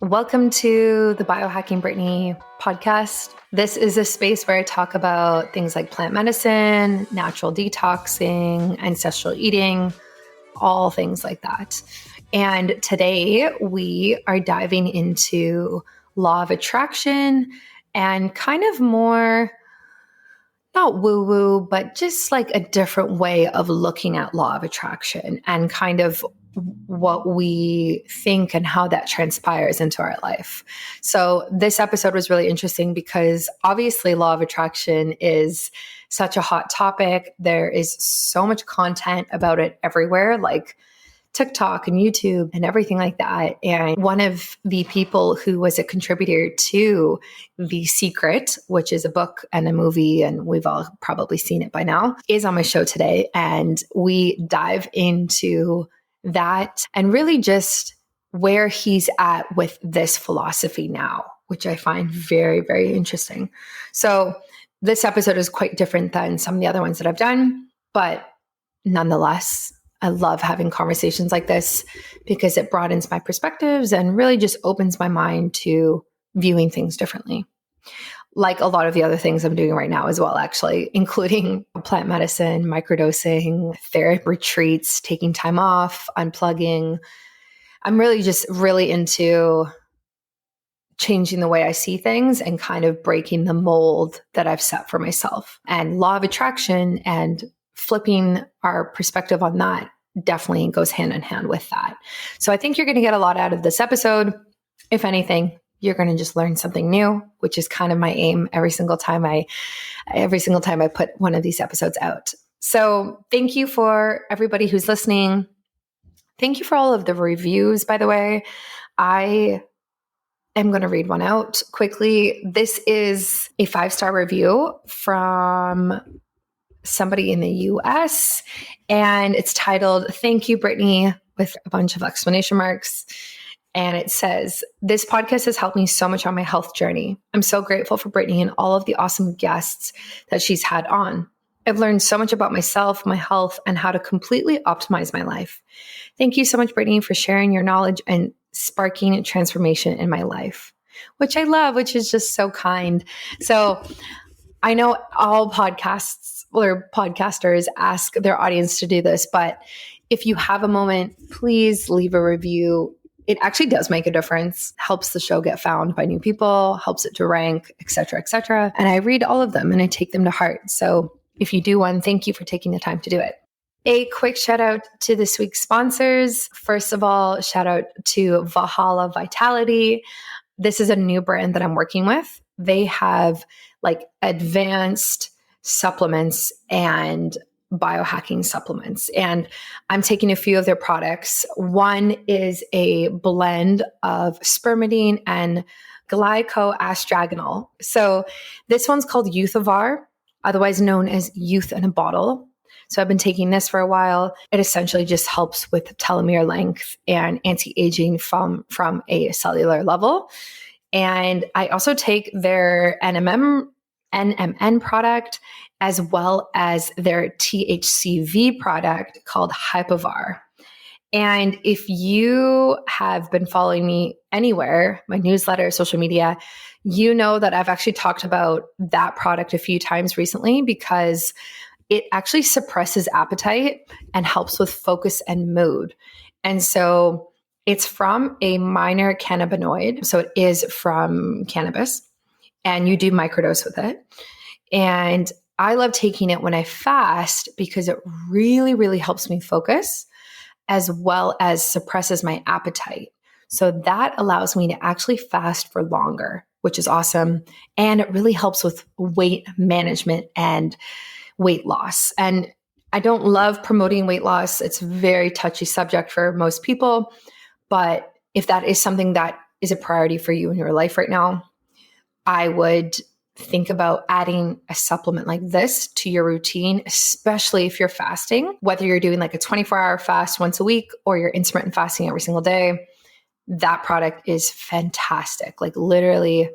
Welcome to the Biohacking Brittany podcast. This is a space where I talk about things like plant medicine, natural detoxing, ancestral eating, all things like that. And today we are diving into law of attraction and kind of more, not woo-woo, but just like a different way of looking at law of attraction and kind of what we think and how that transpires into our life. So this episode was really interesting because obviously law of attraction is such a hot topic. There is so much content about it everywhere, like TikTok and YouTube and everything like that. And one of the people who was a contributor to The Secret, which is a book and a movie, and we've all probably seen it by now, is on my show today. And we dive into that and really just where he's at with this philosophy now, which I find very, very interesting. So this episode is quite different than some of the other ones that I've done, but nonetheless, I love having conversations like this because it broadens my perspectives and really just opens my mind to viewing things differently. Like a lot of the other things I'm doing right now as well, actually, including plant medicine, microdosing, therapy retreats, taking time off, unplugging. I'm really into changing the way I see things and kind of breaking the mold that I've set for myself. And law of attraction and flipping our perspective on that definitely goes hand in hand with that. So I think you're going to get a lot out of this episode. If anything, you're going to just learn something new, which is kind of my aim every single time I put one of these episodes out. So thank you for everybody who's listening. Thank you for all of the reviews, by the way. I am going to read one out quickly. This is a 5-star review from somebody in the US, and it's titled, "Thank you, Brittany," with a bunch of exclamation marks. And it says, "This podcast has helped me so much on my health journey. I'm so grateful for Brittany and all of the awesome guests that she's had on. I've learned so much about myself, my health, and how to completely optimize my life. Thank you so much, Brittany, for sharing your knowledge and sparking transformation in my life," which I love, which is just so kind. So I know all podcasts or podcasters ask their audience to do this, but if you have a moment, please leave a review. It actually does make a difference, helps the show get found by new people, helps it to rank, et cetera, et cetera. And I read all of them and I take them to heart. So if you do one, thank you for taking the time to do it. A quick shout out to this week's sponsors. First of all, shout out to Valhalla Vitality. This is a new brand that I'm working with. They have like advanced supplements and biohacking supplements. And I'm taking a few of their products. One is a blend of spermidine and glycoastragenol. So this one's called Youthavar, otherwise known as Youth in a Bottle. So I've been taking this for a while. It essentially just helps with telomere length and anti-aging from a cellular level. And I also take their NMN product as well as their THCV product called Hypovar. And if you have been following me anywhere, my newsletter, social media, you know that I've actually talked about that product a few times recently because it actually suppresses appetite and helps with focus and mood. And so it's from a minor cannabinoid. So it is from cannabis, and you do microdose with it. And I love taking it when I fast because it really, really helps me focus as well as suppresses my appetite. So that allows me to actually fast for longer, which is awesome. And it really helps with weight management and weight loss. And I don't love promoting weight loss. It's a very touchy subject for most people. But if that is something that is a priority for you in your life right now, I would think about adding a supplement like this to your routine, especially if you're fasting, whether you're doing like a 24-hour fast once a week or you're intermittent fasting every single day. That product is fantastic. Like literally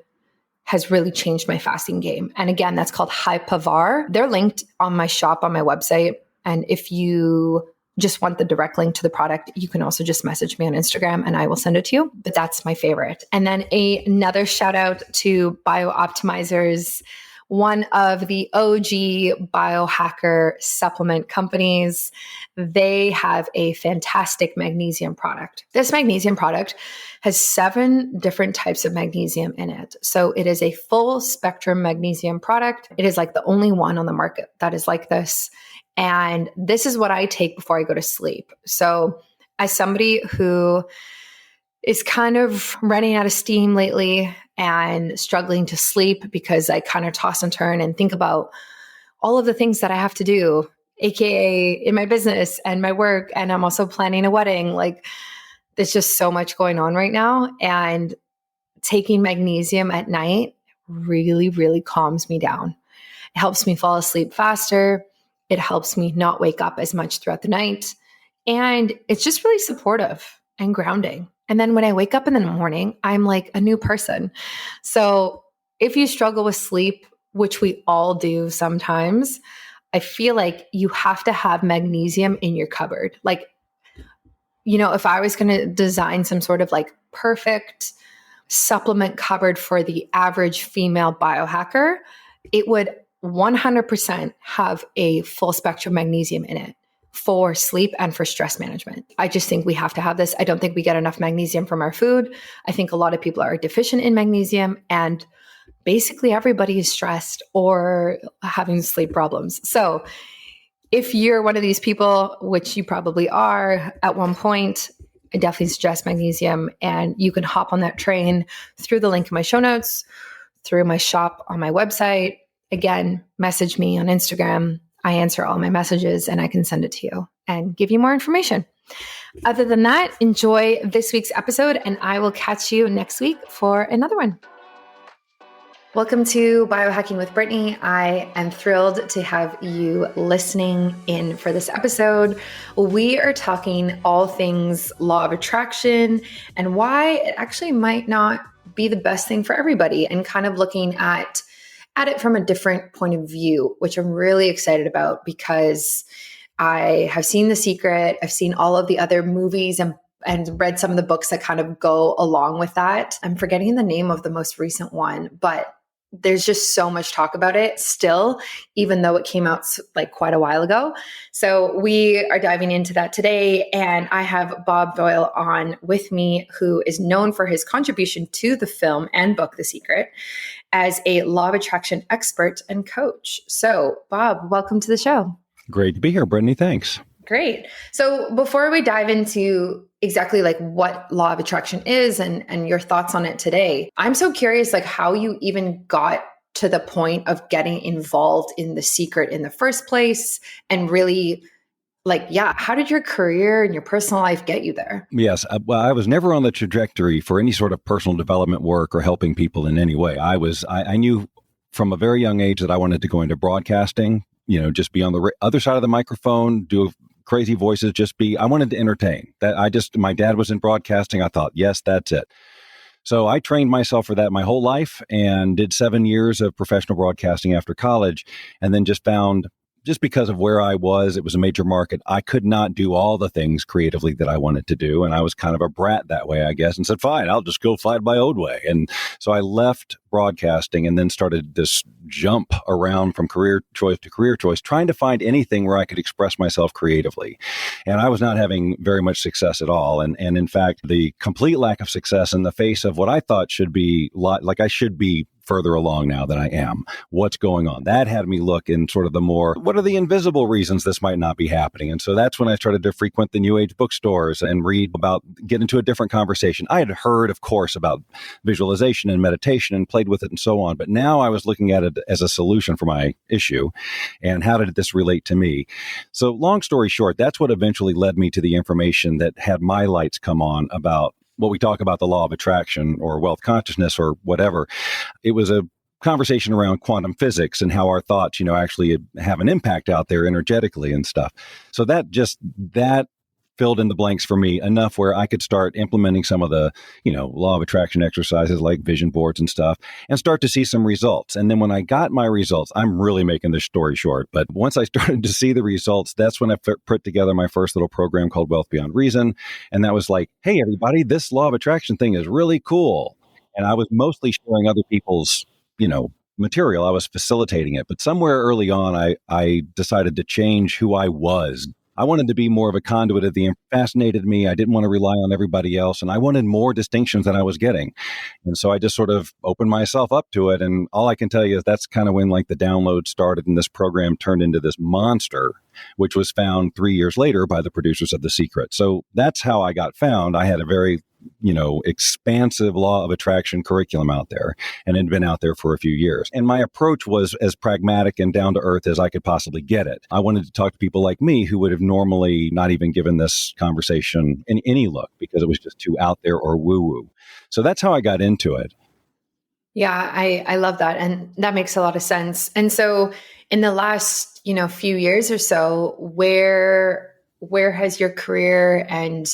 has really changed my fasting game. And again, that's called Hypovar. They're linked on my shop on my website. And if you just want the direct link to the product, you can also just message me on Instagram and I will send it to you. But that's my favorite. And then another shout out to BioOptimizers, one of the OG biohacker supplement companies. They have a fantastic magnesium product. This magnesium product has 7 different types of magnesium in it. So it is a full spectrum magnesium product. It is like the only one on the market that is like this. And this is what I take before I go to sleep. So as somebody who is kind of running out of steam lately and struggling to sleep because I kind of toss and turn and think about all of the things that I have to do, AKA in my business and my work. And I'm also planning a wedding. Like, there's just so much going on right now. And taking magnesium at night really, really calms me down. It helps me fall asleep faster. It helps me not wake up as much throughout the night. And it's just really supportive and grounding. And then when I wake up in the morning, I'm like a new person. So if you struggle with sleep, which we all do sometimes, I feel like you have to have magnesium in your cupboard. Like, you know, if I was going to design some sort of like perfect supplement cupboard for the average female biohacker, it would 100% have a full spectrum magnesium in it for sleep and for stress management. I just think we have to have this. I don't think we get enough magnesium from our food. I think a lot of people are deficient in magnesium, and basically everybody is stressed or having sleep problems. So if you're one of these people, which you probably are at one point, I definitely suggest magnesium, and you can hop on that train through the link in my show notes, through my shop on my website. Again, message me on Instagram. I answer all my messages and I can send it to you and give you more information. Other than that, enjoy this week's episode, and I will catch you next week for another one. Welcome to Biohacking with Brittany. I am thrilled to have you listening in for this episode. We are talking all things law of attraction and why it actually might not be the best thing for everybody, and kind of looking at it from a different point of view, which I'm really excited about because I have seen The Secret. I've seen all of the other movies and read some of the books that kind of go along with that. I'm forgetting the name of the most recent one, but there's just so much talk about it still, even though it came out like quite a while ago. So we are diving into that today. And I have Bob Doyle on with me, who is known for his contribution to the film and book, The Secret, as a law of attraction expert and coach. So Bob, welcome to the show. Great to be here, Brittany. Thanks. Great. So before we dive into exactly like what law of attraction is and your thoughts on it today, I'm so curious like how you even got to the point of getting involved in The Secret in the first place, and really like, how did your career and your personal life get you there? Yes. Well, I was never on the trajectory for any sort of personal development work or helping people in any way. I knew from a very young age that I wanted to go into broadcasting, just be on the other side of the microphone, do crazy voices, I wanted to entertain. My dad was in broadcasting. I thought, yes, that's it. So I trained myself for that my whole life and did 7 years of professional broadcasting after college, and then just found, just because of where I was, it was a major market. I could not do all the things creatively that I wanted to do. And I was kind of a brat that way, I guess, and said, fine, I'll just go find my own way. And so I left broadcasting and then started this jump around from career choice to career choice, trying to find anything where I could express myself creatively. And I was not having very much success at all. And in fact, the complete lack of success in the face of what I thought should be like I should be further along now than I am. What's going on? That had me look in sort of the more, what are the invisible reasons this might not be happening? And so that's when I started to frequent the New Age bookstores and read about, get into a different conversation. I had heard, of course, about visualization and meditation and played with it and so on. But now I was looking at it as a solution for my issue. And how did this relate to me? So long story short, that's what eventually led me to the information that had my lights come on about what we talk about, the law of attraction or wealth consciousness or whatever. It was a conversation around quantum physics and how our thoughts, actually have an impact out there energetically and stuff. So that filled in the blanks for me enough where I could start implementing some of the, law of attraction exercises like vision boards and stuff and start to see some results. And then when I got my results, I'm really making this story short, but once I started to see the results, that's when I put together my first little program called Wealth Beyond Reason. And that was like, hey, everybody, this law of attraction thing is really cool. And I was mostly sharing other people's, material. I was facilitating it. But somewhere early on, I decided to change who I was. I wanted to be more of a conduit of the fascinated me. I didn't want to rely on everybody else. And I wanted more distinctions than I was getting. And so I just sort of opened myself up to it. And all I can tell you is that's kind of when like the download started and this program turned into this monster, which was found 3 years later by the producers of The Secret. So that's how I got found. I had a very expansive law of attraction curriculum out there and had been out there for a few years. And my approach was as pragmatic and down to earth as I could possibly get it. I wanted to talk to people like me who would have normally not even given this conversation any look because it was just too out there or woo-woo. So that's how I got into it. Yeah, I love that. And that makes a lot of sense. And so in the last, few years or so, where has your career and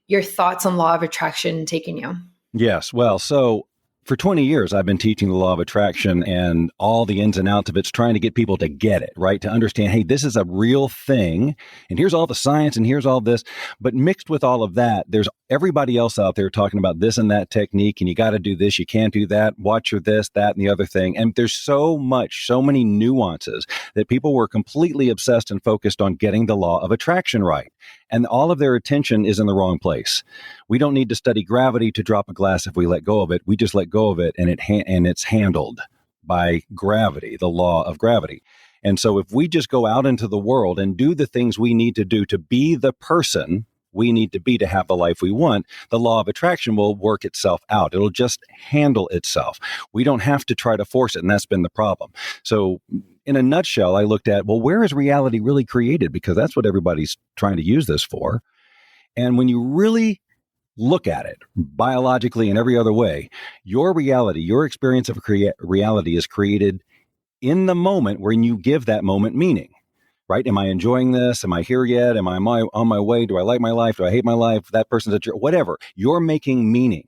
your thoughts on law of attraction taken you? Yes. Well, so for 20 years, I've been teaching the law of attraction and all the ins and outs of it's trying to get people to get it, right? To understand, hey, this is a real thing. And here's all the science and here's all this. But mixed with all of that, there's everybody else out there talking about this and that technique. And you got to do this. You can't do that. Watch your this, that, and the other thing. And there's so many nuances that people were completely obsessed and focused on getting the law of attraction right. And all of their attention is in the wrong place. We don't need to study gravity to drop a glass if we let go of it. We just let go of it and it's handled by gravity, the law of gravity. And so if we just go out into the world and do the things we need to do to be the person we need to be to have the life we want, the law of attraction will work itself out. It'll just handle itself. We don't have to try to force it. And that's been the problem. So in a nutshell, I looked at, well, where is reality really created? Because that's what everybody's trying to use this for. And when you really look at it biologically and every other way, your reality, your experience of reality is created in the moment when you give that moment meaning, right? Am I enjoying this? Am I here yet? Am I on my way? Do I like my life? Do I hate my life? That person's a jerk, whatever. You're making meaning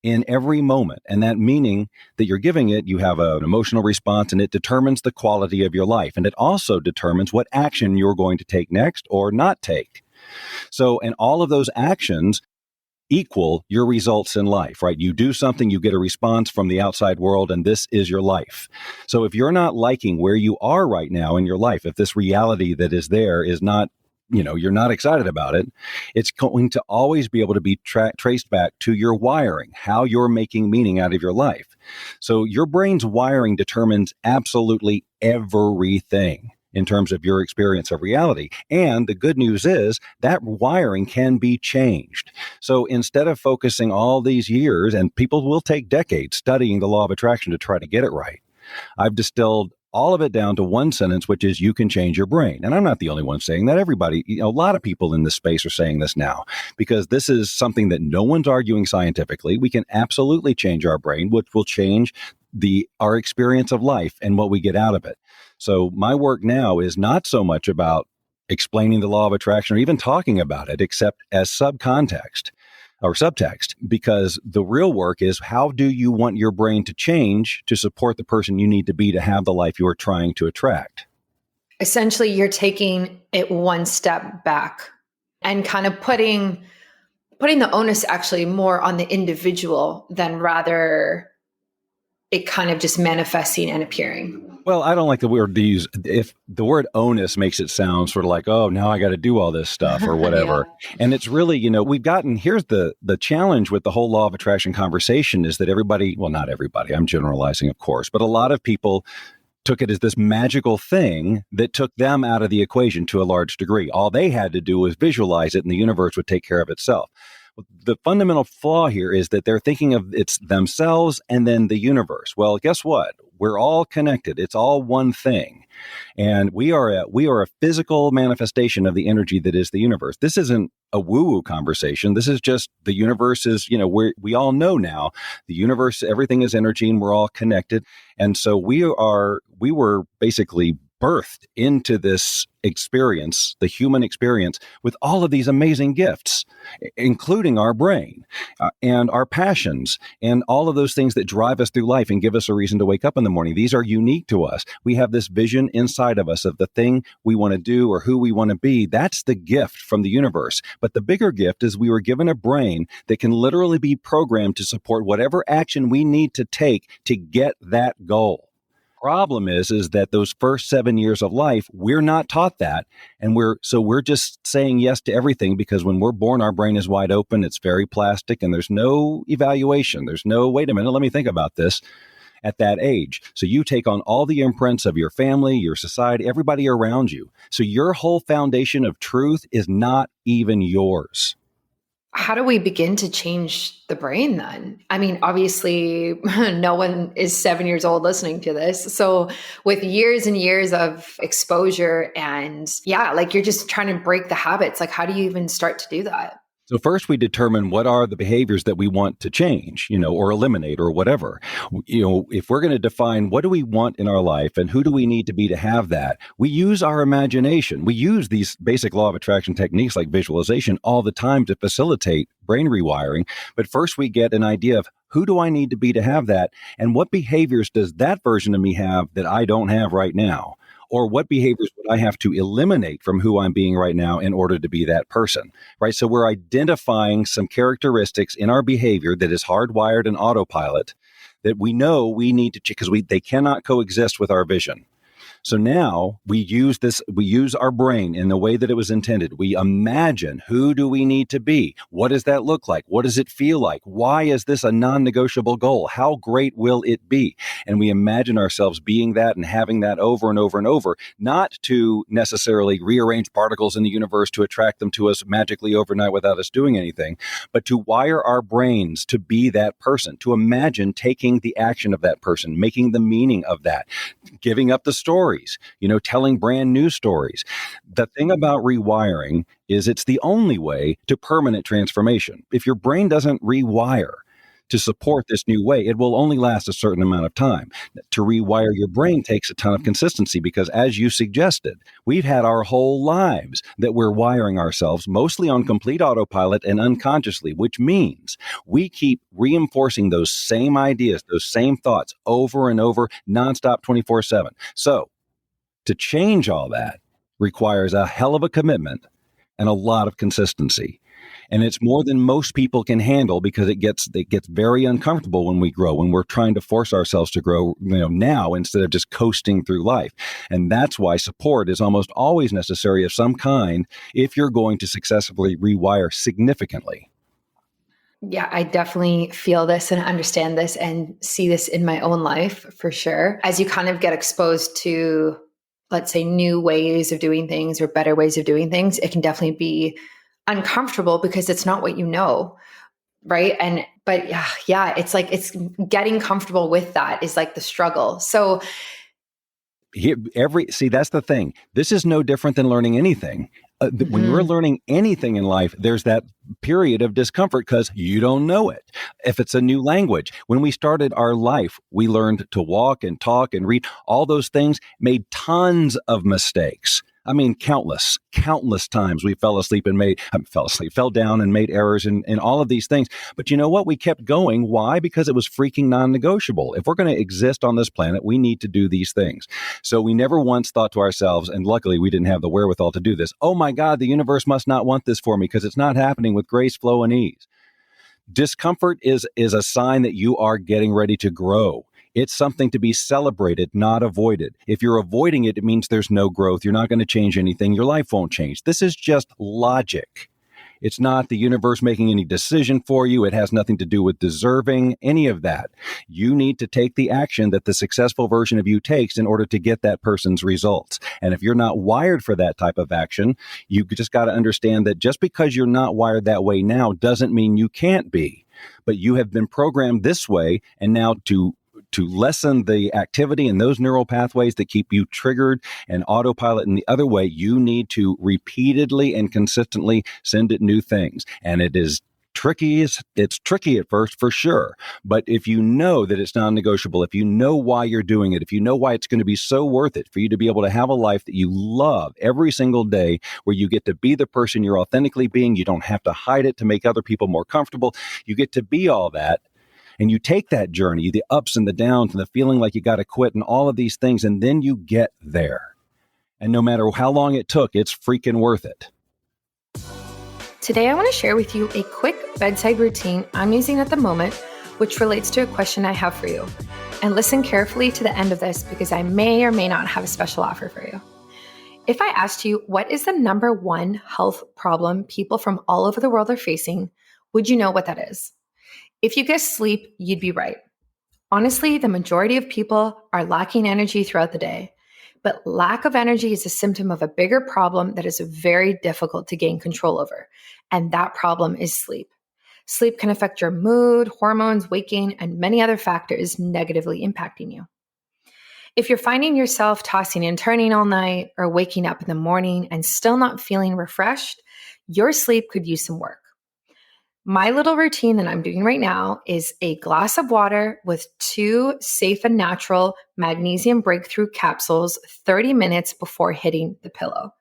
in every moment. And that meaning that you're giving it, you have an emotional response and it determines the quality of your life. And it also determines what action you're going to take next or not take. So, and all of those actions equal your results in life, right? You do something, you get a response from the outside world, and this is your life. So if you're not liking where you are right now in your life, if this reality that is there is not, you're not excited about it, it's going to always be able to be traced back to your wiring, how you're making meaning out of your life. So your brain's wiring determines absolutely everything in terms of your experience of reality. And the good news is that wiring can be changed. So instead of focusing all these years, and people will take decades studying the law of attraction to try to get it right, I've distilled all of it down to one sentence, which is you can change your brain. And I'm not the only one saying that. Everybody, a lot of people in this space are saying this now, because this is something that no one's arguing scientifically. We can absolutely change our brain, which will change our experience of life and what we get out of it. So my work now is not so much about explaining the law of attraction or even talking about it, except as subcontext or subtext, because the real work is how do you want your brain to change to support the person you need to be to have the life you're trying to attract? Essentially, you're taking it one step back and kind of putting the onus actually more on the individual than rather it kind of just manifesting and appearing. Well, I don't like the word to use. If the word onus makes it sound sort of like, oh, now I got to do all this stuff or whatever. Yeah. And it's really, here's the challenge with the whole law of attraction conversation is that everybody, well, not everybody, I'm generalizing, of course, but a lot of people took it as this magical thing that took them out of the equation to a large degree. All they had to do was visualize it and the universe would take care of itself. The fundamental flaw here is that they're thinking of it's themselves and then the universe. Well, guess what? We're all connected. It's all one thing. And we are a physical manifestation of the energy that is the universe. This isn't a woo-woo conversation. This is just the universe is, we all know now the universe, everything is energy and we're all connected. And so we were basically birthed into this experience, the human experience, with all of these amazing gifts, including our brain and our passions and all of those things that drive us through life and give us a reason to wake up in the morning. These are unique to us. We have this vision inside of us of the thing we want to do or who we want to be. That's the gift from the universe. But the bigger gift is we were given a brain that can literally be programmed to support whatever action we need to take to get that goal. Problem is that those first 7 years of life, we're not taught that. And we're just saying yes to everything because when we're born, our brain is wide open. It's very plastic and there's no evaluation. There's no, wait a minute, let me think about this at that age. So you take on all the imprints of your family, your society, everybody around you. So your whole foundation of truth is not even yours. How do we begin to change the brain then? I mean, obviously, no one is 7 years old listening to this. So with years and years of exposure and you're just trying to break the habits, like how do you even start to do that? So first we determine what are the behaviors that we want to change, or eliminate or whatever. If we're going to define what do we want in our life and who do we need to be to have that, we use our imagination. We use these basic law of attraction techniques like visualization all the time to facilitate brain rewiring. But first we get an idea of who do I need to be to have that? And what behaviors does that version of me have that I don't have right now? Or what behaviors would I have to eliminate from who I'm being right now in order to be that person, right? So we're identifying some characteristics in our behavior that is hardwired and autopilot that we know we need to, because they cannot coexist with our vision. So now we use our brain in the way that it was intended. We imagine who do we need to be? What does that look like? What does it feel like? Why is this a non-negotiable goal? How great will it be? And we imagine ourselves being that and having that over and over and over, not to necessarily rearrange particles in the universe to attract them to us magically overnight without us doing anything, but to wire our brains to be that person, to imagine taking the action of that person, making the meaning of that, giving up the stories, telling brand new stories. The thing about rewiring is it's the only way to permanent transformation. If your brain doesn't rewire to support this new way, it will only last a certain amount of time. To rewire your brain takes a ton of consistency because, as you suggested, we've had our whole lives that we're wiring ourselves mostly on complete autopilot and unconsciously, which means we keep reinforcing those same ideas, those same thoughts over and over, nonstop, 24/7. So to change all that requires a hell of a commitment and a lot of consistency. And it's more than most people can handle because it gets very uncomfortable when we grow, when we're trying to force ourselves to grow, now instead of just coasting through life. And that's why support is almost always necessary of some kind if you're going to successfully rewire significantly. Yeah, I definitely feel this and understand this and see this in my own life for sure. As you kind of get exposed to, let's say, new ways of doing things or better ways of doing things, it can definitely be uncomfortable because it's not what you know, right? But it's like it's getting comfortable with that is like the struggle. So that's the thing. This is no different than learning anything. When you're learning anything in life, there's that period of discomfort because you don't know it. If it's a new language, when we started our life, we learned to walk and talk and read. All those things, made tons of mistakes. I mean, countless times we fell down and made errors in all of these things. But you know what? We kept going. Why? Because it was freaking non-negotiable. If we're going to exist on this planet, we need to do these things. So we never once thought to ourselves, and luckily we didn't have the wherewithal to do this, oh my God, the universe must not want this for me because it's not happening with grace, flow, and ease. Discomfort is a sign that you are getting ready to grow. It's something to be celebrated, not avoided. If you're avoiding it, it means there's no growth. You're not going to change anything. Your life won't change. This is just logic. It's not the universe making any decision for you. It has nothing to do with deserving any of that. You need to take the action that the successful version of you takes in order to get that person's results. And if you're not wired for that type of action, you just got to understand that just because you're not wired that way now doesn't mean you can't be. But you have been programmed this way, and now to lessen the activity in those neural pathways that keep you triggered and autopilot in the other way, you need to repeatedly and consistently send it new things. And it is it's tricky at first for sure. But if you know that it's non-negotiable, if you know why you're doing it, if you know why it's going to be so worth it for you to be able to have a life that you love every single day, where you get to be the person you're authentically being, you don't have to hide it to make other people more comfortable. You get to be all that. And you take that journey, the ups and the downs and the feeling like you got to quit and all of these things, and then you get there. And no matter how long it took, it's freaking worth it. Today, I want to share with you a quick bedside routine I'm using at the moment, which relates to a question I have for you. And listen carefully to the end of this, because I may or may not have a special offer for you. If I asked you, what is the number one health problem people from all over the world are facing, would you know what that is? If you guessed sleep, you'd be right. Honestly, the majority of people are lacking energy throughout the day. But lack of energy is a symptom of a bigger problem that is very difficult to gain control over. And that problem is sleep. Sleep can affect your mood, hormones, waking, and many other factors negatively impacting you. If you're finding yourself tossing and turning all night or waking up in the morning and still not feeling refreshed, your sleep could use some work. My little routine that I'm doing right now is a glass of water with 2 safe and natural magnesium breakthrough capsules 30 minutes before hitting the pillow.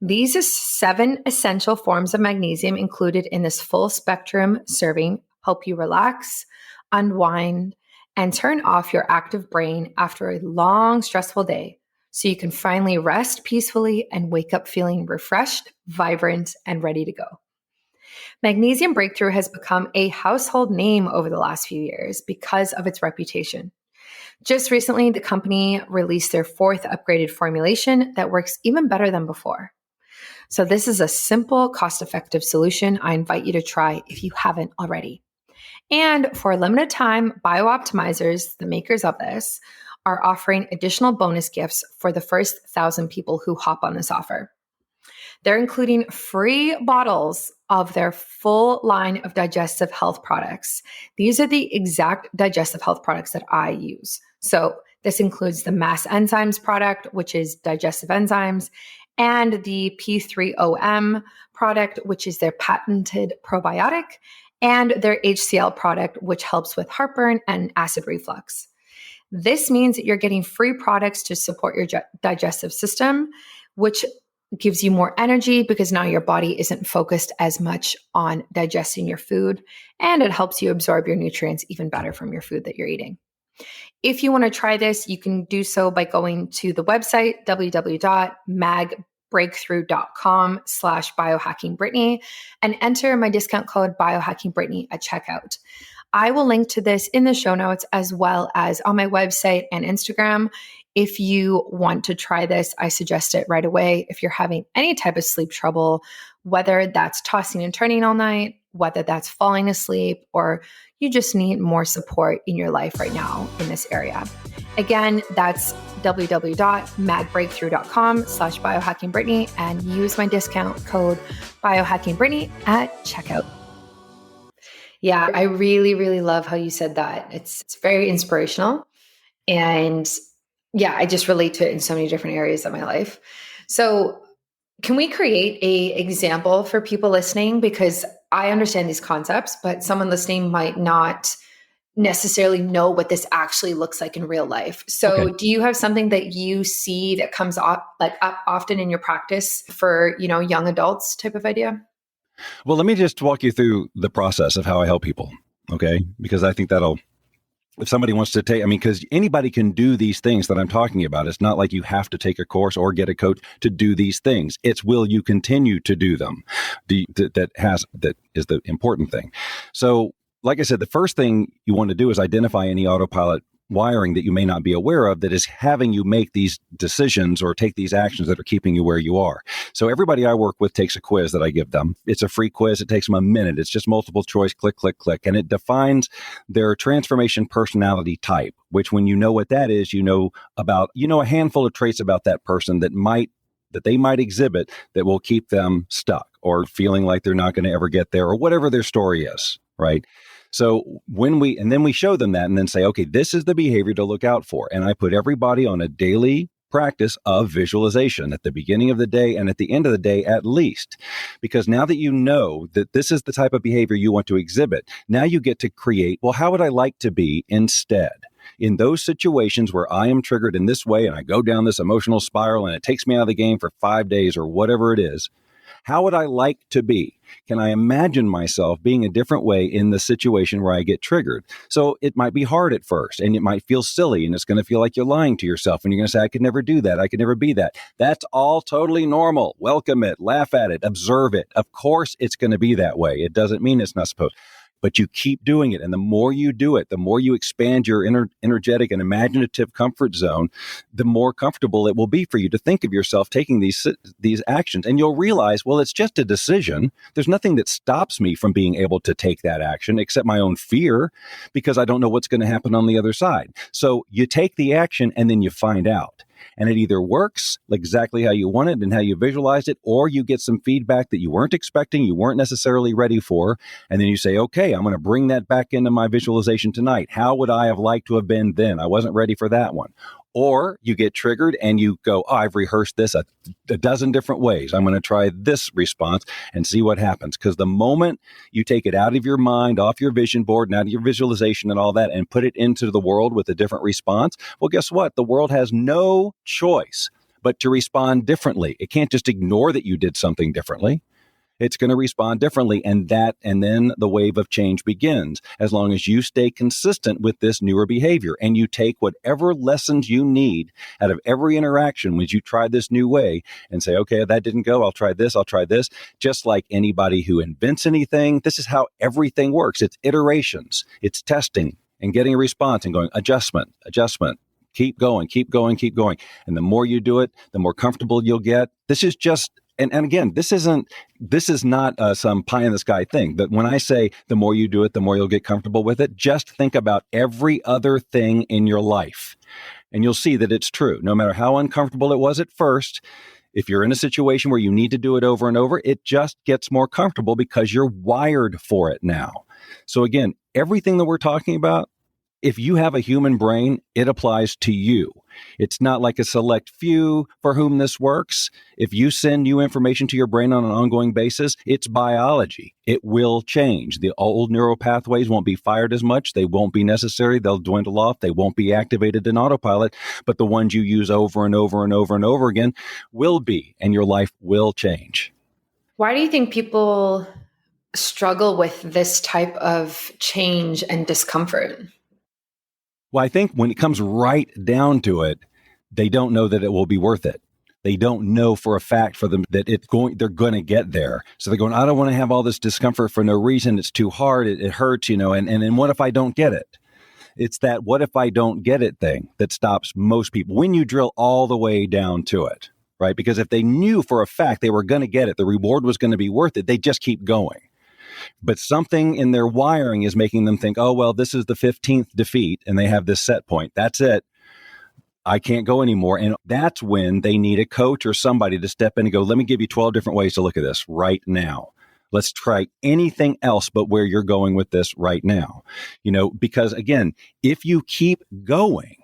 These are 7 essential forms of magnesium included in this full spectrum serving help you relax, unwind, and turn off your active brain after a long, stressful day, so you can finally rest peacefully and wake up feeling refreshed, vibrant, and ready to go. Magnesium Breakthrough has become a household name over the last few years because of its reputation. Just recently, the company released their 4th upgraded formulation that works even better than before. So this is a simple, cost-effective solution I invite you to try if you haven't already. And for a limited time, BioOptimizers, the makers of this, are offering additional bonus gifts for the first 1,000 people who hop on this offer. They're including free bottles of their full line of digestive health products. These are the exact digestive health products that I use. So this includes the Mass Enzymes product, which is digestive enzymes, and the P3OM product, which is their patented probiotic, and their HCl product, which helps with heartburn and acid reflux. This means that you're getting free products to support your digestive system, which gives you more energy because now your body isn't focused as much on digesting your food, and it helps you absorb your nutrients even better from your food that you're eating. If you want to try this, you can do so by going to the website, www.magbreakthrough.com/biohackingbrittany, and enter my discount code biohackingbrittany at checkout. I will link to this in the show notes as well as on my website and Instagram. If you want to try this, I suggest it right away. If you're having any type of sleep trouble, whether that's tossing and turning all night, whether that's falling asleep, or you just need more support in your life right now in this area. Again, that's www.magbreakthrough.com/biohackingbrittany and use my discount code biohackingbrittany at checkout. Yeah, I really, really love how you said that. It's very inspirational. And yeah, I just relate to it in so many different areas of my life. So can we create an example for people listening? Because I understand these concepts, but someone listening might not necessarily know what this actually looks like in real life. So Do you have something that you see that comes up often in your practice for, young adults type of idea? Well, let me just walk you through the process of how I help people. Okay. Because I think that'll, if somebody wants to take, because anybody can do these things that I'm talking about. It's not like you have to take a course or get a coach to do these things. It's will you continue to do them? That is the important thing. So, like I said, the first thing you want to do is identify any autopilot wiring that you may not be aware of that is having you make these decisions or take these actions that are keeping you where you are. So everybody I work with takes a quiz that I give them. It's a free quiz. It takes them a minute. It's just multiple choice, click, click, click. And it defines their transformation personality type, which when you know what that is, you know a handful of traits about that person that they might exhibit that will keep them stuck or feeling like they're not going to ever get there or whatever their story is, right? So then we show them that and then say, okay, this is the behavior to look out for. And I put everybody on a daily practice of visualization at the beginning of the day and at the end of the day at least. Because now that you know that this is the type of behavior you want to exhibit, now you get to create, well, how would I like to be instead? In those situations where I am triggered in this way and I go down this emotional spiral and it takes me out of the game for 5 days or whatever it is, how would I like to be? Can I imagine myself being a different way in the situation where I get triggered? So it might be hard at first and it might feel silly and it's going to feel like you're lying to yourself and you're going to say, I could never do that. I could never be that. That's all totally normal. Welcome it, laugh at it, observe it. Of course, it's going to be that way. It doesn't mean it's not supposed. But you keep doing it. And the more you do it, the more you expand your energetic and imaginative comfort zone, the more comfortable it will be for you to think of yourself taking these actions. And you'll realize, well, it's just a decision. There's nothing that stops me from being able to take that action except my own fear, because I don't know what's going to happen on the other side. So you take the action and then you find out. And it either works exactly how you want it and how you visualized it, or you get some feedback that you weren't expecting, you weren't necessarily ready for. And then you say, okay, I'm going to bring that back into my visualization tonight. How would I have liked to have been then? I wasn't ready for that one. Or you get triggered and you go, oh, I've rehearsed this a dozen different ways. I'm going to try this response and see what happens. Because the moment you take it out of your mind, off your vision board and out of your visualization and all that, and put it into the world with a different response, well, guess what? The world has no choice but to respond differently. It can't just ignore that you did something differently. It's going to respond differently. And then the wave of change begins, as long as you stay consistent with this newer behavior and you take whatever lessons you need out of every interaction when you try this new way and say, okay, that didn't go. I'll try this. Just like anybody who invents anything, this is how everything works. It's iterations. It's testing and getting a response and going adjustment. Keep going. And the more you do it, the more comfortable you'll get. This is just, and again, this is not some pie in the sky thing. But when I say the more you do it, the more you'll get comfortable with it, just think about every other thing in your life. And you'll see that it's true. No matter how uncomfortable it was at first, if you're in a situation where you need to do it over and over, it just gets more comfortable because you're wired for it now. So again, everything that we're talking about, if you have a human brain, it applies to you. It's not like a select few for whom this works. If you send new information to your brain on an ongoing basis, it's biology. It will change. The old neural pathways won't be fired as much. They won't be necessary. They'll dwindle off. They won't be activated in autopilot. But the ones you use over and over and over and over again will be, and your life will change. Why do you think people struggle with this type of change and discomfort? Well, I think when it comes right down to it, they don't know that it will be worth it. They don't know for a fact for them that they're going to get there. So they're going, I don't want to have all this discomfort for no reason. It's too hard. It hurts, and what if I don't get it? It's that what if I don't get it thing that stops most people when you drill all the way down to it, right? Because if they knew for a fact they were going to get it, the reward was going to be worth it, they just keep going. But something in their wiring is making them think, oh, well, this is the 15th defeat and they have this set point. That's it. I can't go anymore. And that's when they need a coach or somebody to step in and go, let me give you 12 different ways to look at this right now. Let's try anything else but where you're going with this right now. Because again, if you keep going,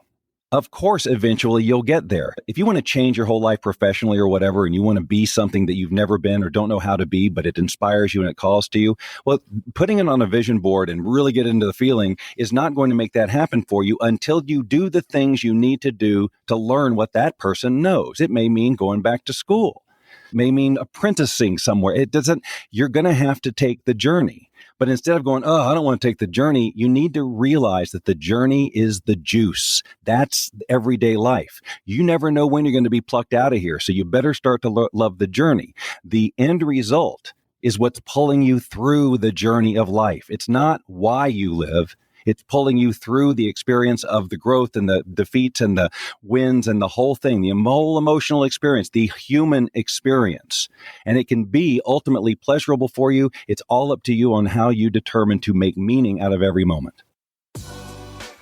of course, eventually you'll get there. If you want to change your whole life professionally or whatever, and you want to be something that you've never been or don't know how to be, but it inspires you and it calls to you, well, putting it on a vision board and really get into the feeling is not going to make that happen for you until you do the things you need to do to learn what that person knows. It may mean going back to school. It may mean apprenticing somewhere. You're going to have to take the journey. But instead of going, oh, I don't want to take the journey, you need to realize that the journey is the juice. That's everyday life. You never know when you're going to be plucked out of here. So you better start to love the journey. The end result is what's pulling you through the journey of life. It's not why you live. It's pulling you through the experience of the growth and the defeats and the wins and the whole thing, the whole emotional experience, the human experience. And it can be ultimately pleasurable for you. It's all up to you on how you determine to make meaning out of every moment.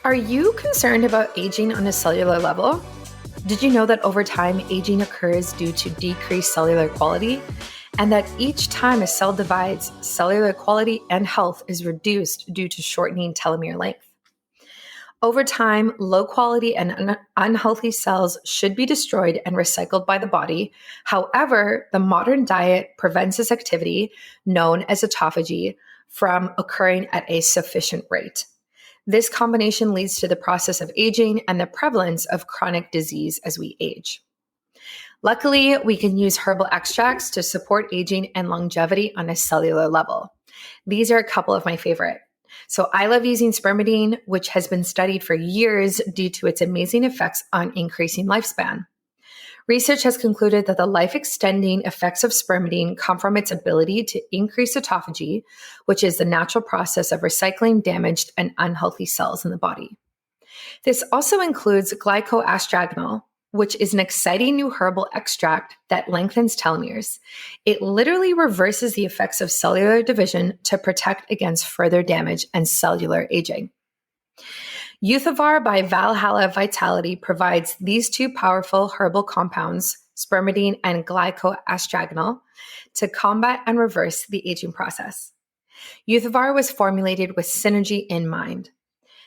Are you concerned about aging on a cellular level? Did you know that over time, aging occurs due to decreased cellular quality? And that each time a cell divides, cellular quality and health is reduced due to shortening telomere length. Over time, low quality and unhealthy cells should be destroyed and recycled by the body. However, the modern diet prevents this activity, known as autophagy, from occurring at a sufficient rate. This combination leads to the process of aging and the prevalence of chronic disease as we age. Luckily, we can use herbal extracts to support aging and longevity on a cellular level. These are a couple of my favorite. So I love using spermidine, which has been studied for years due to its amazing effects on increasing lifespan. Research has concluded that the life-extending effects of spermidine come from its ability to increase autophagy, which is the natural process of recycling damaged and unhealthy cells in the body. This also includes glycoastragenol, which is an exciting new herbal extract that lengthens telomeres. It literally reverses the effects of cellular division to protect against further damage and cellular aging. Euthyvar by Valhalla Vitality provides these two powerful herbal compounds, spermidine and glycoastragenol, to combat and reverse the aging process. Euthyvar was formulated with synergy in mind.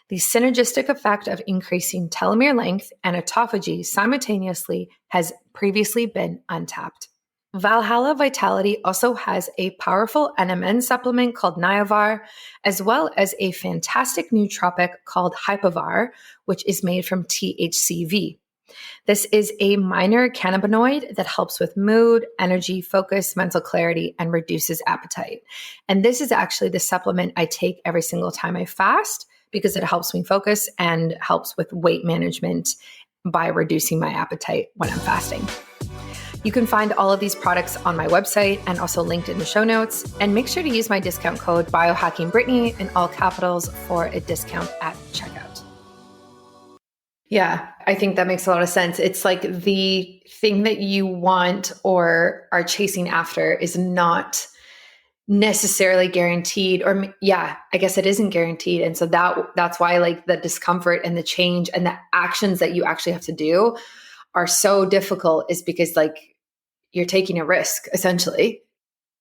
The synergistic effect of increasing telomere length and autophagy simultaneously has previously been untapped. Valhalla Vitality also has a powerful NMN supplement called Niovar, as well as a fantastic nootropic called Hypovar, which is made from THCV. This is a minor cannabinoid that helps with mood, energy, focus, mental clarity, and reduces appetite. And this is actually the supplement I take every single time I fast, because it helps me focus and helps with weight management by reducing my appetite when I'm fasting. You can find all of these products on my website and also linked in the show notes. And make sure to use my discount code BiohackingBrittany in all capitals for a discount at checkout. Yeah, I think that makes a lot of sense. It's like the thing that you want or are chasing after is not necessarily guaranteed, or I guess it isn't guaranteed. And so that's why like the discomfort and the change and the actions that you actually have to do are so difficult, is because like you're taking a risk essentially.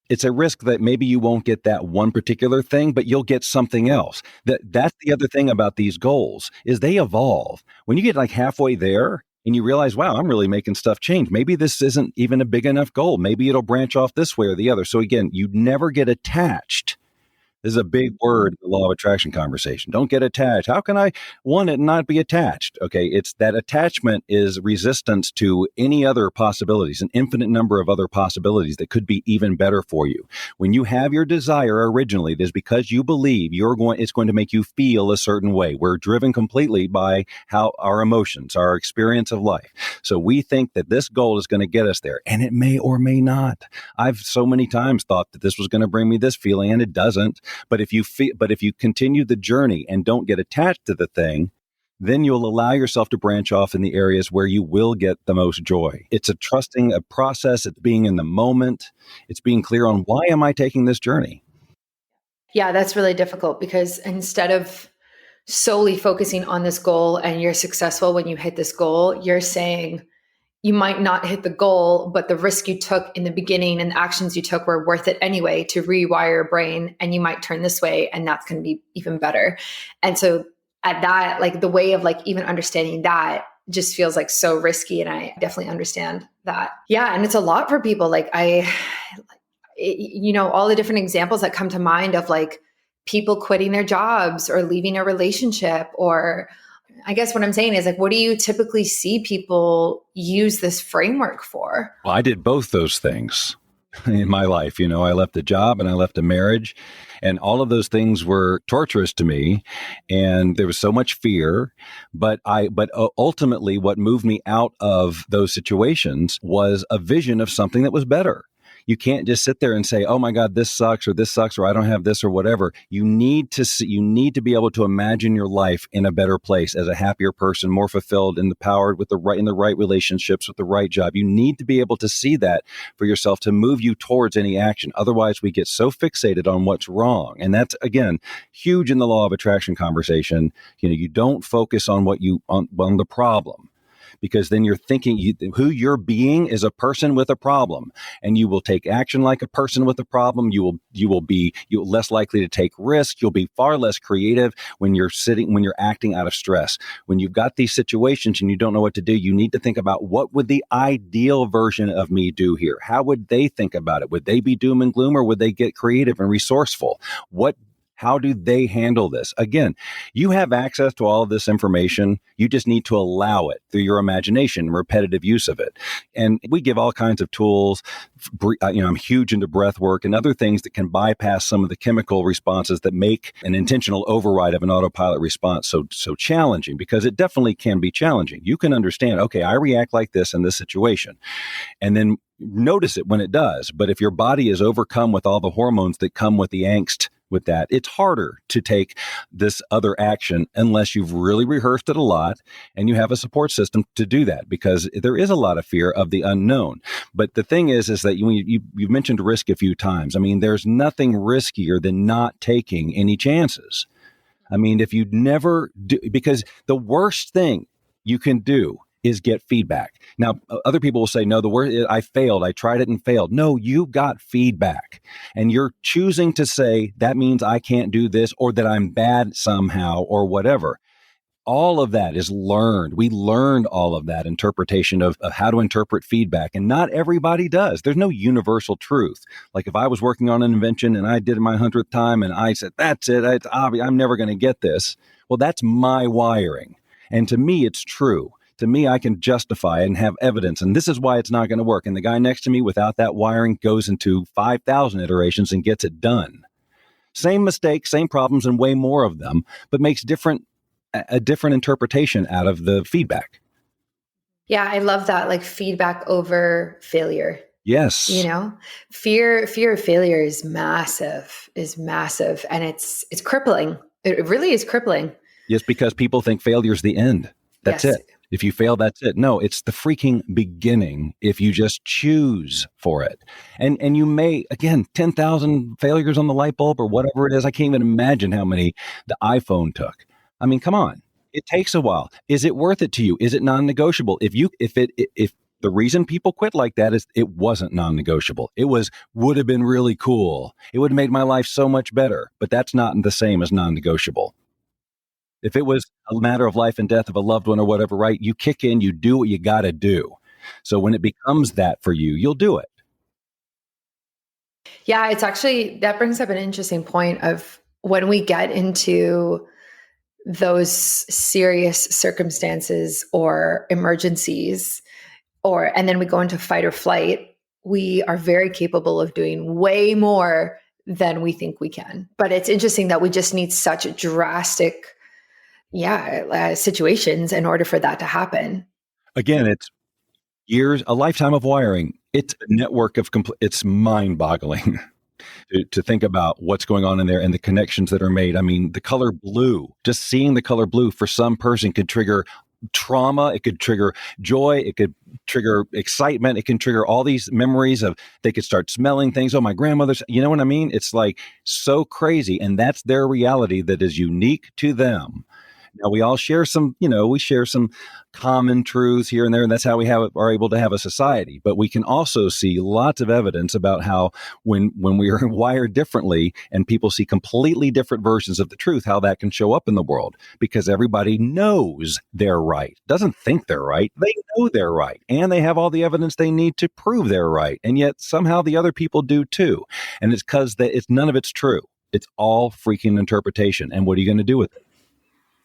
It's a risk that maybe you won't get that one particular thing, but you'll get something else. That's the other thing about these goals, is they evolve. When you get like halfway there and you realize, wow, I'm really making stuff change. Maybe this isn't even a big enough goal. Maybe it'll branch off this way or the other. So again, you never get attached. This is a big word in the law of attraction conversation. Don't get attached. How can I want it and not be attached? Okay, it's that attachment is resistance to any other possibilities, an infinite number of other possibilities that could be even better for you. When you have your desire originally, it is because you believe it's going to make you feel a certain way. We're driven completely by how our emotions, our experience of life. So we think that this goal is going to get us there, and it may or may not. I've so many times thought that this was going to bring me this feeling, and it doesn't. But if you continue the journey and don't get attached to the thing, then you'll allow yourself to branch off in the areas where you will get the most joy. It's a trusting a process. It's being in the moment. It's being clear on, why am I taking this journey? Yeah, that's really difficult, because instead of solely focusing on this goal and you're successful when you hit this goal, you're saying, you might not hit the goal, but the risk you took in the beginning and the actions you took were worth it anyway to rewire your brain, and you might turn this way and that's going to be even better. And so at that, like the way of like even understanding that just feels like so risky. And I definitely understand that. Yeah. And it's a lot for people. Like all the different examples that come to mind of like people quitting their jobs or leaving a relationship, or I guess what I'm saying is like, what do you typically see people use this framework for? Well, I did both those things in my life. I left a job and I left a marriage, and all of those things were torturous to me. And there was so much fear, but ultimately what moved me out of those situations was a vision of something that was better. You can't just sit there and say, oh my God, this sucks, or I don't have this, or whatever. You need to be able to imagine your life in a better place, as a happier person, more fulfilled and empowered in the right relationships with the right job. You need to be able to see that for yourself to move you towards any action. Otherwise, we get so fixated on what's wrong. And that's, again, huge in the law of attraction conversation. You don't focus on on the problem. because then you're thinking who you're being is a person with a problem, and you will take action like a person with a problem. You'll be less likely to take risks. You'll be far less creative when you're acting out of stress. When you've got these situations and you don't know what to do, you need to think about, what would the ideal version of me do here? How would they think about it? Would they be doom and gloom, or would they get creative and resourceful? How do they handle this? Again, you have access to all of this information. You just need to allow it through your imagination and repetitive use of it. And we give all kinds of tools. I'm huge into breath work and other things that can bypass some of the chemical responses that make an intentional override of an autopilot response so challenging, because it definitely can be challenging. You can understand, okay, I react like this in this situation, and then notice it when it does. But if your body is overcome with all the hormones that come with the angst with that, it's harder to take this other action unless you've really rehearsed it a lot and you have a support system to do that, because there is a lot of fear of the unknown. But the thing is that you've mentioned risk a few times. I mean, there's nothing riskier than not taking any chances. I mean, if you never do, because the worst thing you can do is get feedback. Now, other people will say, no, the word, I failed. I tried it and failed. No, you got feedback, and you're choosing to say that means I can't do this, or that I'm bad somehow, or whatever. All of that is learned. We learned all of that interpretation of how to interpret feedback, and not everybody does. There's no universal truth. Like if I was working on an invention and I did it my 100th time and I said, that's it, it's obvious, I'm never going to get this. Well, that's my wiring. And to me, it's true. To me, I can justify it and have evidence, and this is why it's not going to work. And the guy next to me without that wiring goes into 5,000 iterations and gets it done. Same mistakes, same problems, and way more of them, but makes a different interpretation out of the feedback. Yeah, I love that. Like feedback over failure. Yes. Fear of failure is massive, and it's crippling. It really is crippling. Yes, because people think failure is the end. That's it. If you fail, that's it. No, it's the freaking beginning if you just choose for it. And you may, again, 10,000 failures on the light bulb or whatever it is. I can't even imagine how many the iPhone took. I mean, come on. It takes a while. Is it worth it to you? Is it non-negotiable? If the reason people quit like that is it wasn't non-negotiable. It would have been really cool. It would have made my life so much better. But that's not the same as non-negotiable. If it was a matter of life and death of a loved one or whatever, right? You kick in, you do what you got to do. So when it becomes that for you, you'll do it. Yeah, it's actually, that brings up an interesting point of when we get into those serious circumstances or emergencies, and then we go into fight or flight, we are very capable of doing way more than we think we can. But it's interesting that we just need such drastic situations in order for that to happen. Again, it's years, a lifetime of wiring. It's a network of it's mind-boggling to think about what's going on in there and the connections that are made. I mean, the color blue, just seeing the color blue for some person could trigger trauma. It could trigger joy. It could trigger excitement. It can trigger all these memories of, they could start smelling things. Oh, my grandmother's, you know what I mean? It's like so crazy. And that's their reality that is unique to them. Now, we all share some common truths here and there, and that's how we are able to have a society. But we can also see lots of evidence about how when we are wired differently and people see completely different versions of the truth, how that can show up in the world, because everybody knows they're right. Doesn't think they're right. They know they're right. And they have all the evidence they need to prove they're right. And yet somehow the other people do too. And it's because none of it's true. It's all freaking interpretation. And what are you going to do with it?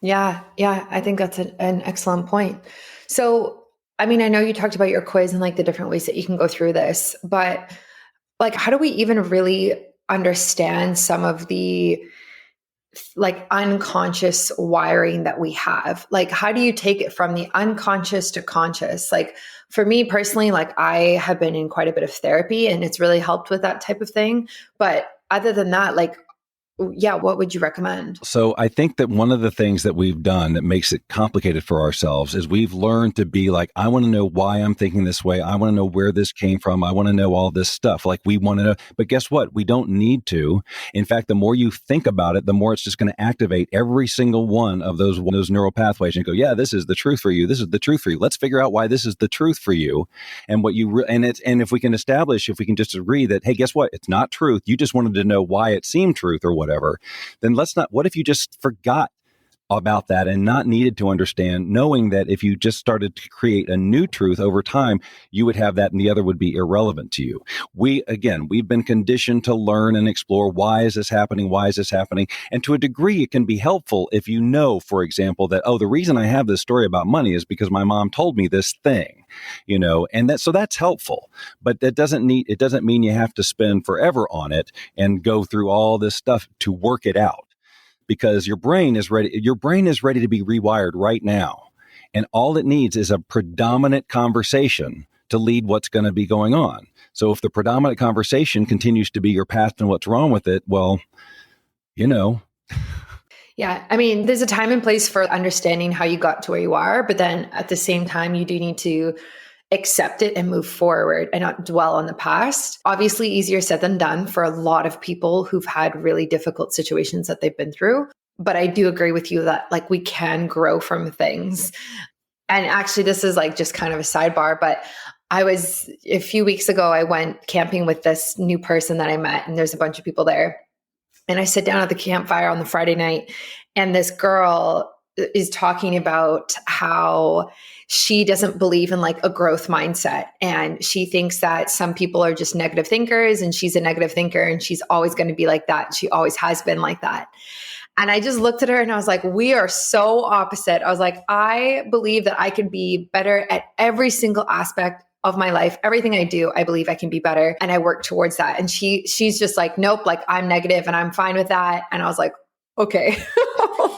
Yeah, I think that's an excellent point. So, I mean, I know you talked about your quiz and like the different ways that you can go through this, but like, how do we even really understand some of the like unconscious wiring that we have? Like, how do you take it from the unconscious to conscious? Like for me personally, like I have been in quite a bit of therapy and it's really helped with that type of thing. But other than that, like, Yeah, what would you recommend? So I think that one of the things that we've done that makes it complicated for ourselves is we've learned to be like, I want to know why I'm thinking this way. I want to know where this came from. I want to know all this stuff. Like we want to know, but guess what? We don't need to. In fact, the more you think about it, the more it's just going to activate every single one of those neural pathways and go, yeah, this is the truth for you. This is the truth for you. Let's figure out why this is the truth for you. And what you, and if we can just agree that, hey, guess what? It's not truth. You just wanted to know why it seemed truth or whatever. Then what if you just forgot about that and not needed to understand, knowing that if you just started to create a new truth over time, you would have that and the other would be irrelevant to you. We've been conditioned to learn and explore, why is this happening? Why is this happening? And to a degree, it can be helpful if you know, for example, that, oh, the reason I have this story about money is because my mom told me this thing, and that's helpful. But it doesn't mean you have to spend forever on it and go through all this stuff to work it out. Because your brain is ready to be rewired right now. And all it needs is a predominant conversation to lead what's going to be going on. So if the predominant conversation continues to be your past and what's wrong with it, well, Yeah. I mean, there's a time and place for understanding how you got to where you are, but then at the same time, you do need to accept it and move forward and not dwell on the past. Obviously, easier said than done for a lot of people who've had really difficult situations that they've been through. But I do agree with you that like we can grow from things. And actually, this is like just kind of a sidebar, but a few weeks ago, I went camping with this new person that I met, and there's a bunch of people there. And I sit down at the campfire on the Friday night, and this girl is talking about how she doesn't believe in like a growth mindset. And she thinks that some people are just negative thinkers, and she's a negative thinker and she's always going to be like that. She always has been like that. And I just looked at her and I was like, we are so opposite. I was like, I believe that I could be better at every single aspect of my life. Everything I do, I believe I can be better. And I work towards that. And she's just like, nope, like I'm negative and I'm fine with that. And I was like, okay.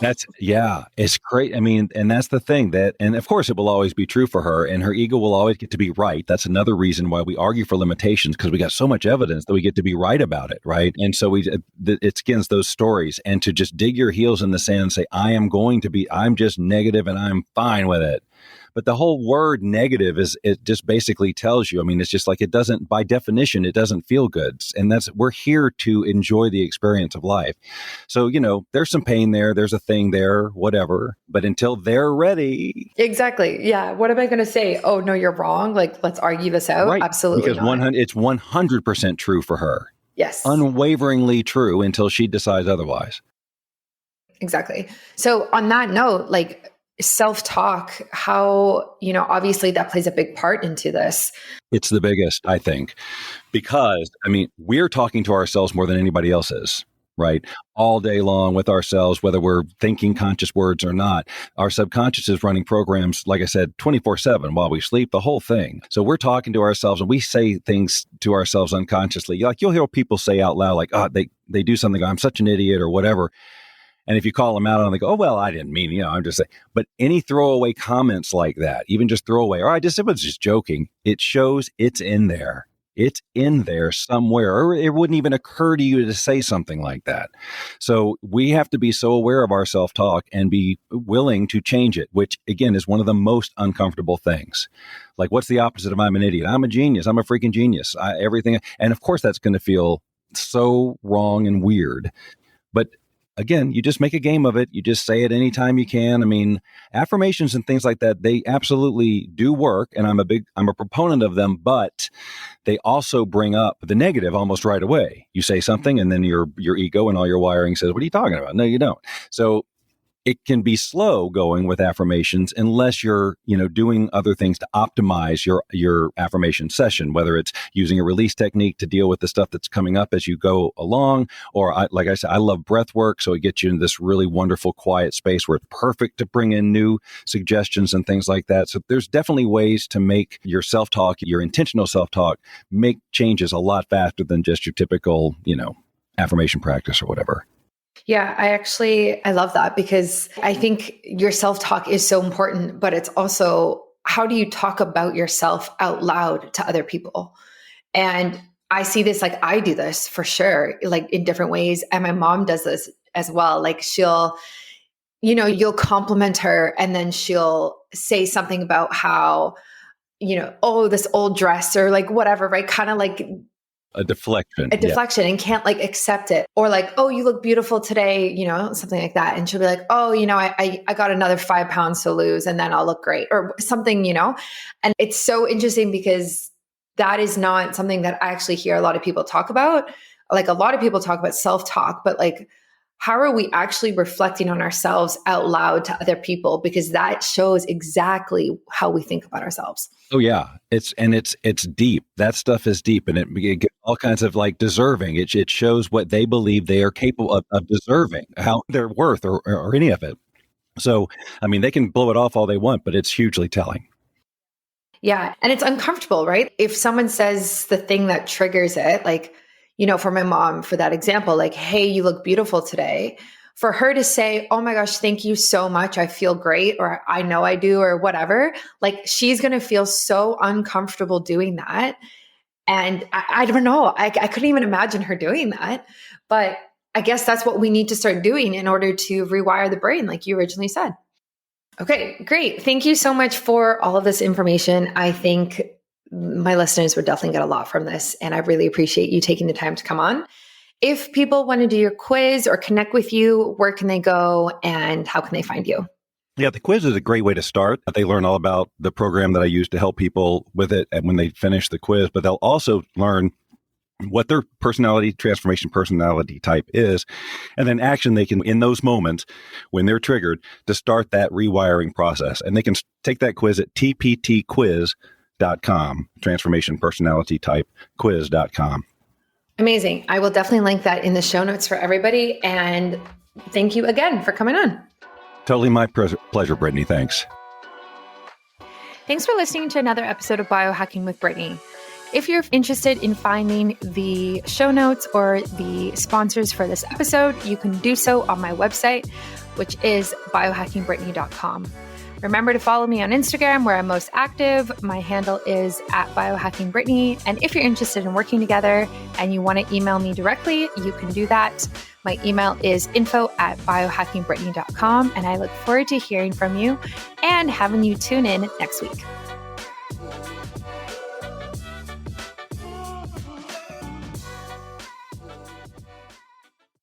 It's great. I mean, and that's the thing and of course it will always be true for her, and her ego will always get to be right. That's another reason why we argue for limitations, because we got so much evidence that we get to be right about it. Right. And so it's against those stories, and to just dig your heels in the sand and say, I'm just negative and I'm fine with it. But the whole word negative it just basically tells you, I mean, it's just like, by definition, it doesn't feel good. And we're here to enjoy the experience of life. So, there's some pain there, there's a thing there, whatever. But until they're ready. Exactly. Yeah. What am I going to say? Oh, no, you're wrong. Like, let's argue this out. Right. Absolutely. Because it's 100% true for her. Yes. Unwaveringly true until she decides otherwise. Exactly. So on that note, like, self-talk, how, obviously that plays a big part into this. It's the biggest, I think, because, I mean, we're talking to ourselves more than anybody else is, right? All day long with ourselves, whether we're thinking conscious words or not. Our subconscious is running programs, like I said, 24/7 while we sleep, the whole thing. So we're talking to ourselves, and we say things to ourselves unconsciously. Like, you'll hear people say out loud, like, oh, they do something, I'm such an idiot or whatever. And if you call them out on, they go, oh, well, I didn't mean, I'm just saying. But any throwaway comments like that, even just throwaway, or it was just joking, it shows it's in there. It's in there somewhere, or it wouldn't even occur to you to say something like that. So we have to be so aware of our self-talk and be willing to change it, which again is one of the most uncomfortable things. Like, what's the opposite of I'm an idiot? I'm a genius. I'm a freaking genius. Everything. And of course, that's going to feel so wrong and weird. But again, you just make a game of it. You just say it anytime you can. I mean, affirmations and things like that, they absolutely do work. And I'm a proponent of them, but they also bring up the negative almost right away. You say something and then your ego and all your wiring says, what are you talking about? No, you don't. So it can be slow going with affirmations unless you're, doing other things to optimize your affirmation session, whether it's using a release technique to deal with the stuff that's coming up as you go along, or like I said, I love breath work. So it gets you in this really wonderful, quiet space where it's perfect to bring in new suggestions and things like that. So there's definitely ways to make your self-talk, your intentional self-talk, make changes a lot faster than just your typical, affirmation practice or whatever. Yeah, I love that, because I think your self-talk is so important, but it's also, how do you talk about yourself out loud to other people? And I see this, like I do this for sure, like in different ways. And my mom does this as well. Like she'll, you'll compliment her and then she'll say something about how, oh, this old dress or like whatever, right? Kind of like a deflection and can't like accept it, or like, oh, you look beautiful today, something like that. And she'll be like, oh, I got another 5 pounds to lose and then I'll look great or something, and it's so interesting because that is not something that I actually hear a lot of people talk about. Like a lot of people talk about self-talk, but like, how are we actually reflecting on ourselves out loud to other people? Because that shows exactly how we think about ourselves. Oh yeah. It's deep. That stuff is deep, and it gets all kinds of like deserving. It shows what they believe they are capable of deserving, how they're worth or any of it. So, I mean, they can blow it off all they want, but it's hugely telling. Yeah. And it's uncomfortable, right? If someone says the thing that triggers it, like, for my mom, for that example, like, hey, you look beautiful today. For her to say, oh my gosh, thank you so much. I feel great. Or I know I do, or whatever. Like she's going to feel so uncomfortable doing that. And I don't know. I couldn't even imagine her doing that. But I guess that's what we need to start doing in order to rewire the brain, like you originally said. Okay, great. Thank you so much for all of this information. I think my listeners would definitely get a lot from this, and I really appreciate you taking the time to come on. If people want to do your quiz or connect with you, where can they go and how can they find you? Yeah, the quiz is a great way to start. They learn all about the program that I use to help people with it and when they finish the quiz, but they'll also learn what their personality type is, and then action they can, in those moments when they're triggered, to start that rewiring process. And they can take that quiz at tptquiz.com, transformation personality type quiz.com. Amazing. I will definitely link that in the show notes for everybody. And thank you again for coming on. Totally my pleasure, Brittany. Thanks. Thanks for listening to another episode of Biohacking with Brittany. If you're interested in finding the show notes or the sponsors for this episode, you can do so on my website, which is biohackingbrittany.com. Remember to follow me on Instagram, where I'm most active. My handle is @biohackingbrittany. And if you're interested in working together and you want to email me directly, you can do that. My email is info@biohackingbrittany.com. And I look forward to hearing from you and having you tune in next week.